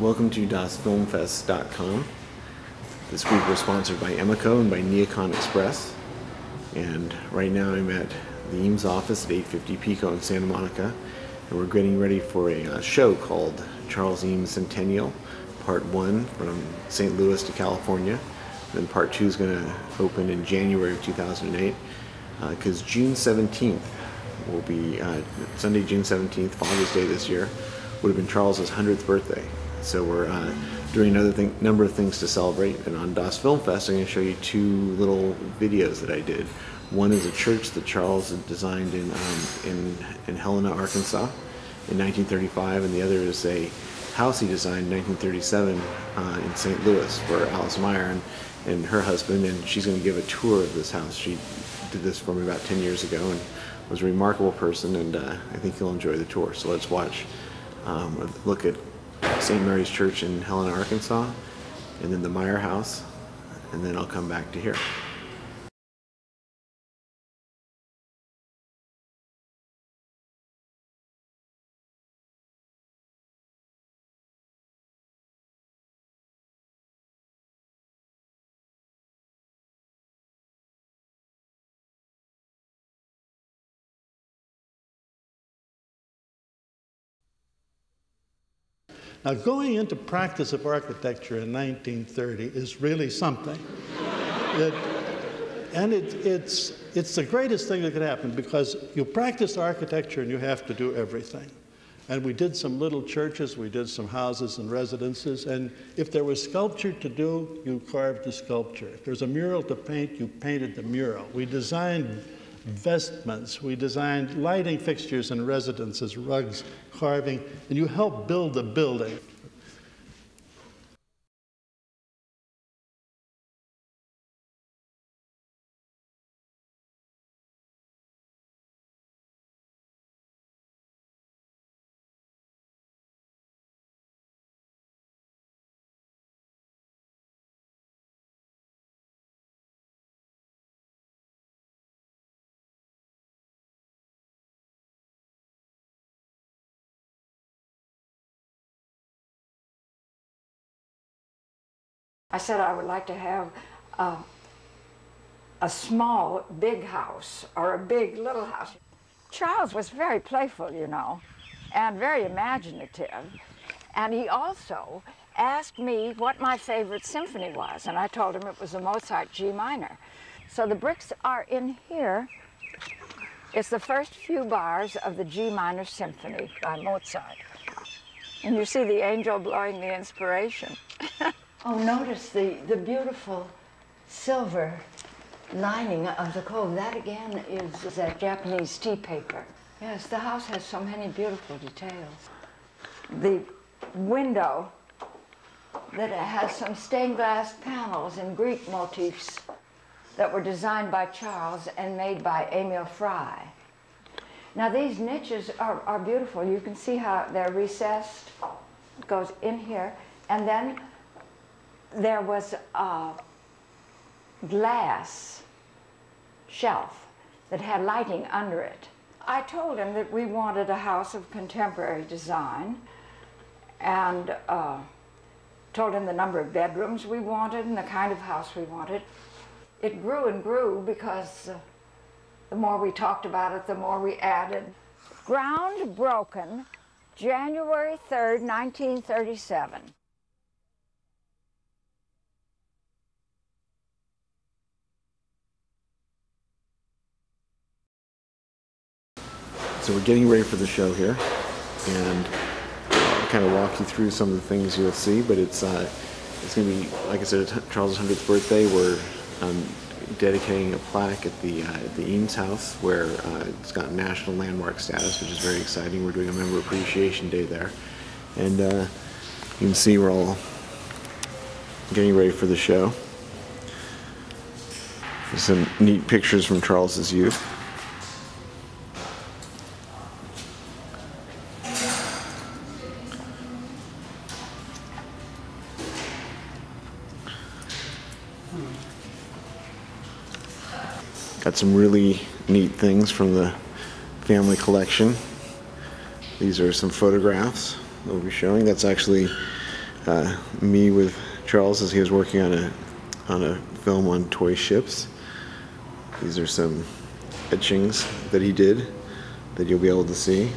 Welcome to DAS15FIN This week we're sponsored by Emeco and by Neocon Express. And right now I'm at the Eames office at 850 Pico in Santa Monica. And we're getting ready for a show called Charles Eames Centennial Part 1 from St. Louis to California. Then Part 2 is going to open in January of 2008. Because June 17th will be, Sunday, June 17th, Father's Day this year, would have been Charles's 100th birthday. So we're doing another number of things to celebrate, and on DAS Film Fest I'm going to show you two little videos that I did. One is a church that Charles designed in Helena, Arkansas in 1935, and the other is a house he designed in 1937 in St. Louis for Alice Meyer and her husband, and she's going to give a tour of this house. She did this for me about 10 years ago and was a remarkable person, and I think you'll enjoy the tour. So let's watch a look at St. Mary's Church in Helena, Arkansas, and then the Meyer House, and then I'll come back to here. Now, going into practice of architecture in 1930 is really something. It's the greatest thing that could happen, because you practice architecture and you have to do everything. And we did some little churches, we did some houses and residences, and if there was sculpture to do, you carved the sculpture. If there was a mural to paint, you painted the mural. We designed vestments, we designed lighting fixtures in residences, rugs, carving, and you helped build the building. I said I would like to have a small big house or a big little house. Charles was very playful, you know, and very imaginative. And he also asked me what my favorite symphony was, and I told him it was the Mozart G minor. So the bricks are in here. It's the first few bars of the G minor symphony by Mozart. And you see the angel blowing the inspiration. Oh, notice the beautiful silver lining of the cove. That again is that Japanese tea paper. Yes, the house has so many beautiful details. The window that has some stained glass panels and Greek motifs that were designed by Charles and made by Emil Fry. Now these niches are beautiful. You can see how they're recessed. It goes in here, and then there was a glass shelf that had lighting under it. I told him that we wanted a house of contemporary design, and told him the number of bedrooms we wanted and the kind of house we wanted. It grew and grew because the more we talked about it, the more we added. Ground broken, January 3rd, 1937. So we're getting ready for the show here, and I'll kind of walk you through some of the things you'll see, but it's going to be, like I said, Charles' 100th birthday. We're dedicating a plaque at the Eames house, where it's got national landmark status, which is very exciting. We're doing a member appreciation day there, and you can see we're all getting ready for the show. There's some neat pictures from Charles's youth. Got some really neat things from the family collection. These are some photographs that we'll be showing. That's actually me with Charles as he was working on a film on toy ships. These are some etchings that he did that you'll be able to see.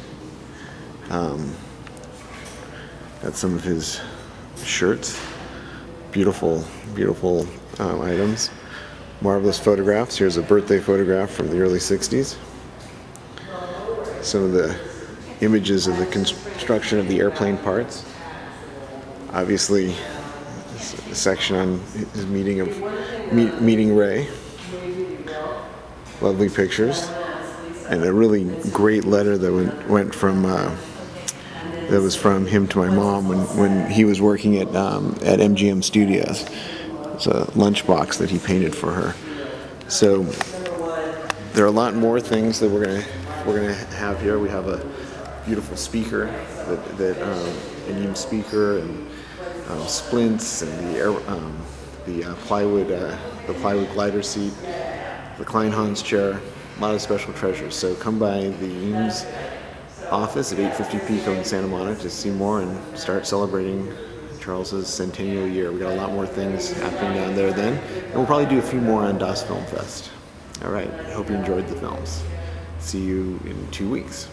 That's some of his shirts. Beautiful, beautiful items. Marvelous photographs. Here's a birthday photograph from the early 60s. Some of the images of the construction of the airplane parts. Obviously, a section on his meeting Ray. Lovely pictures, and a really great letter that went from that was from him to my mom when he was working at MGM Studios. It's a lunchbox that he painted for her. So there are a lot more things that we're gonna have here. We have a beautiful speaker an Eames speaker, and splints, and the plywood glider seat, the Kleinhans chair, a lot of special treasures. So come by the Eames office at 850 Pico in Santa Monica to see more and start celebrating Charles's centennial year. We got a lot more things happening down there then, and we'll probably do a few more on DAS Film Fest. All right, I hope you enjoyed the films. See you in 2 weeks.